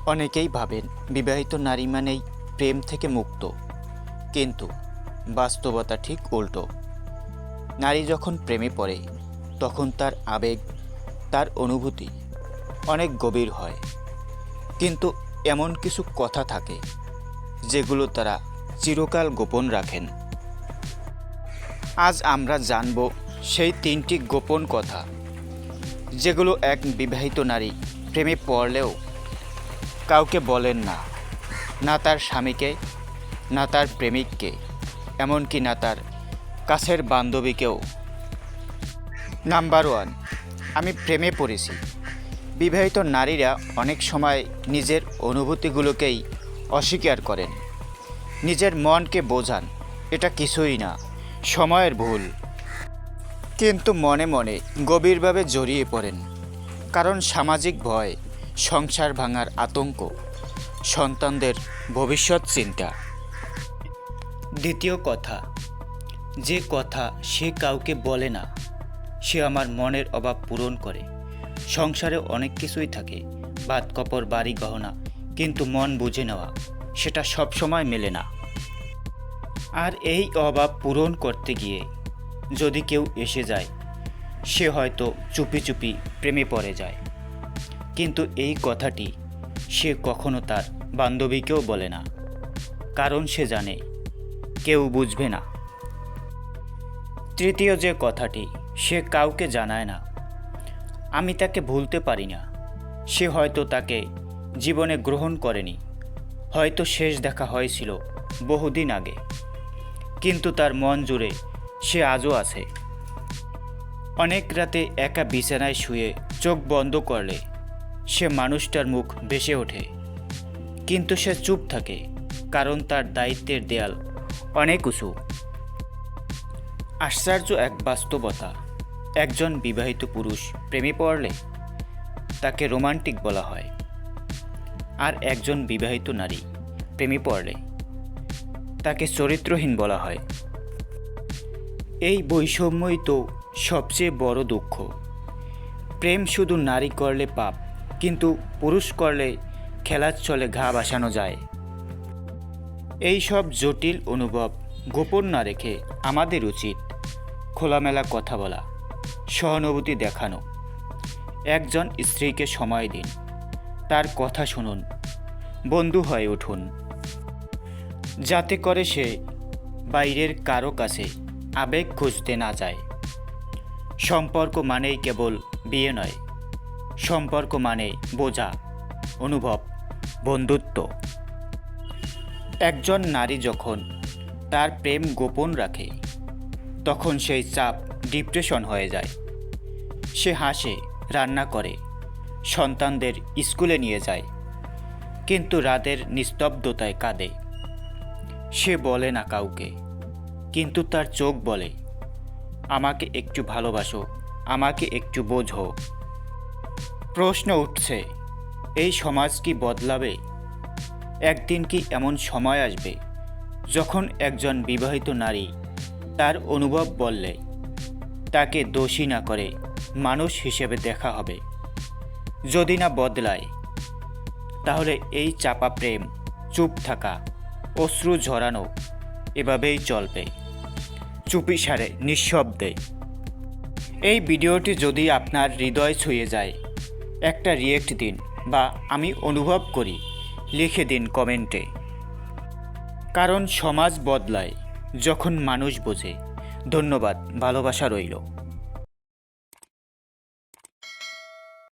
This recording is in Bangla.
অনেকেই ভাবেন বিবাহিত নারী মানেই প্রেম থেকে মুক্ত, কিন্তু বাস্তবতা ঠিক উল্টো। নারী যখন প্রেমে পড়ে তখন তার আবেগ, তার অনুভূতি অনেক গভীর হয়, কিন্তু এমন কিছু কথা থাকে যেগুলো তারা চিরকাল গোপন রাখেন। আজ আমরা জানব সেই 3টি গোপন কথা যেগুলো এক বিবাহিত নারী প্রেমে পড়লেও কাউকে বলেন না, না তার স্বামীকে, না তার প্রেমিককে, এমনকি না তার কাছের বান্ধবীকেও। নাম্বার 1, আমি প্রেমে পড়েছি। বিবাহিত নারীরা অনেক সময় নিজের অনুভূতিগুলোকেই অস্বীকার করেন, নিজের মনকে বোঝান এটা কিছুই না, সময়ের ভুল, কিন্তু মনে মনে গভীরভাবে জড়িয়ে পড়েন। কারণ সামাজিক ভয়, সংসার ভাঙার আতঙ্ক, সন্তানদের ভবিষ্যৎ চিন্তা। দ্বিতীয় কথা, যে কথা সে কাউকে বলে না, সে আমার মনের অভাব পূরণ করে। সংসারে অনেক কিছুই থাকে, ভাত কাপড় বাড়ি গহনা, কিন্তু মন বুঝে নেওয়া সেটা সবসময় মেলে না। আর এই অভাব পূরণ করতে গিয়ে যদি কেউ এসে যায়, সে হয়তো চুপি চুপি প্রেমে পড়ে যায়, কিন্তু এই কথাটি সে কখনো তার বান্ধবীকেও বলে না, কারণ সে জানে কেউ বুঝবে না। তৃতীয় যে কথাটি সে কাউকে জানায় না, আমি তাকে ভুলতে পারি না। সে হয়তো তাকে জীবনে গ্রহণ করেনি, হয়তো শেষ দেখা হয়েছিল বহুদিন আগে, কিন্তু তার মন জুড়ে সে আজও আছে। অনেক রাতে একা বিছানায় শুয়ে চোখ বন্ধ করলে সে মানুষটার মুখ ভেসে ওঠে, কিন্তু সে চুপ থাকে, কারণ তার দায়িত্বের দেয়াল অনেক উঁচু। আশ্চর্য এক বাস্তবতা, একজন বিবাহিত পুরুষ প্রেমে পড়লে তাকে রোমান্টিক বলা হয়, আর একজন বিবাহিত নারী প্রেমে পড়লে তাকে চরিত্রহীন বলা হয়। এই বৈষম্যই তো সবচেয়ে বড় দুঃখ। প্রেম শুধু নারী করলে পাপ, কিন্তু পুরুষ করলে খেলার ছলে ঘা বাসানো যায়। এই সব জটিল অনুভব গোপন না রেখে আমাদের উচিত খোলামেলা কথা বলা, সহানুভূতি দেখানো। একজন স্ত্রীকে সময় দিন, তার কথা শুনুন, বন্ধু হয়ে উঠুন, যাতে করে সে বাইরের কারো কাছে আবেগ খুঁজতে না যায়। সম্পর্ক মানেই কেবল বিয়ে নয়, সম্পর্ক মানে বোঝা, অনুভব, বন্ধুত্ব। একজন নারী যখন তার প্রেম গোপন রাখে, তখন সেই চাপ ডিপ্রেশন হয়ে যায়। সে হাসে, রান্না করে, সন্তানদের স্কুলে নিয়ে যায়, কিন্তু রাতের নিস্তব্ধতায় কাঁদে। সে বলে না কাউকে, কিন্তু তার চোখ বলে, আমাকে একটু ভালোবাসো, আমাকে একটু বোঝো। প্রশ্ন উঠছে, এই সমাজ কি বদলাবে? একদিন কি এমন সময় আসবে যখন একজন বিবাহিত নারী তার অনুভব বললে তাকে দোষী না করে মানুষ হিসেবে দেখা হবে? যদি না বদলায়, তাহলে এই চাপা প্রেম, চুপ থাকা, অশ্রু ঝরানো এভাবেই চলবে, চুপিসারে, নিঃশব্দে। এই ভিডিওটি যদি আপনার হৃদয় ছুঁয়ে যায়, একটা রিয়েক্ট দিন, বা আমি অনুভব করি লিখে দিন কমেন্টে। কারণ সমাজ বদলায় যখন মানুষ বোঝে। ধন্যবাদ, ভালোবাসা রইল।